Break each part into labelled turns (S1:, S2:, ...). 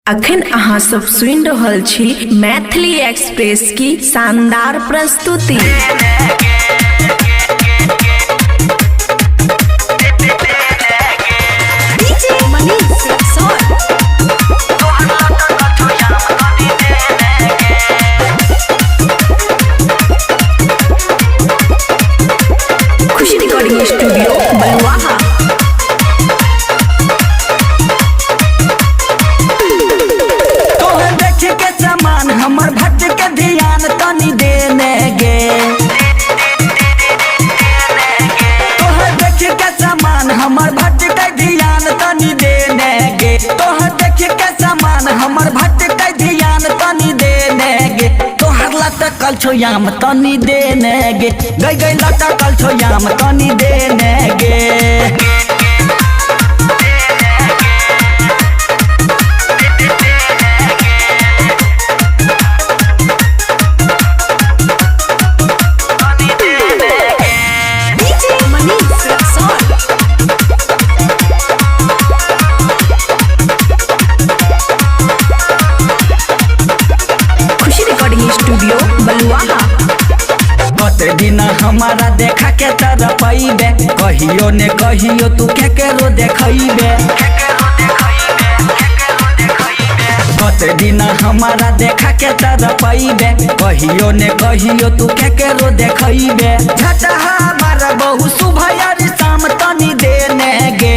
S1: अखन अहाँ सब सुनि रहल छी मैथिली एक्सप्रेस की शानदार प्रस्तुति। खुशी रिकॉर्डिंग स्टूडियो बलुआहा।
S2: हमर भक्त के ध्यान तनी देने गे, तोहर देख के समान हमर भक्त के ध्यान तनी देने गे, तोहर देख के समान हमर भक्त के ध्यान तनी देने गे, तोहर लटकल छो याम तनी देने गे, गई गई लटकल छो याम तनी देने गे।
S1: स्टूडियो बलुआहा।
S2: कते दिन हमारा देखा के तरह पैबे, कहियो ने कहियो तू केकरो देखैबे, कते दिन हमारा देखा के तरह पैबे, कहियो ने कहियो तू केकरो देखैबे। झटहा मारा बहु शुभ यारी शाम तनी देने गे,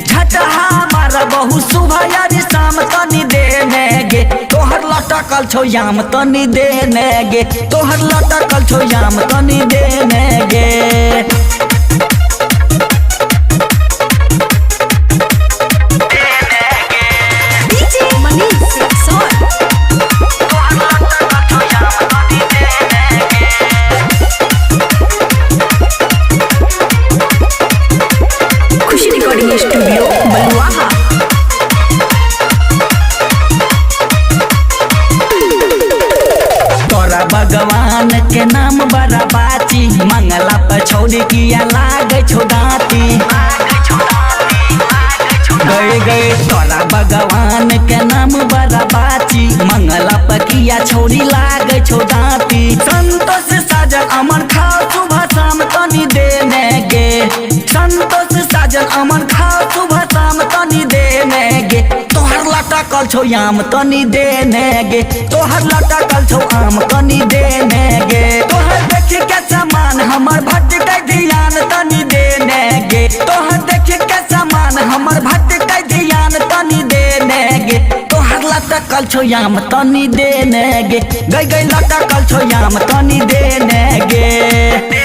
S2: झटहा मारा बहु शुभ यारी शाम तनी देने गे, तोहर लटकल छो याम तनी देने गे, तोहर लटकल छो याम तनी देने गे।
S1: खुशी रिकॉर्डिंग स्टूडियो बलुआहा।
S2: तोरा भगवान के नाम बड़ा बाची, मंगला पर छोड़ी किया लागे छो दाती, गए गए तोरा भगवान के नाम बड़ा बाची, मंगला पर किया छोड़ी लागे छो दाती। संतोष साजन अमन खाओ सुबह शाम तनी देने गे, संतोष साजन अमन खाओ सुबह शाम तनी देने गे, तोहर लटकल छो याम तनी देने गे, तोहर लटकल छो आम तनी देने गे, तोहर देख के समान हमर भक्त के ध्यान तनी देने गे, तोहर देख के समान हमर भक्त के ध्यान तनी देने गे, तोहर लटकल छो याम तनी देने गे, गई गई लटकल छो याम तनी देने गे।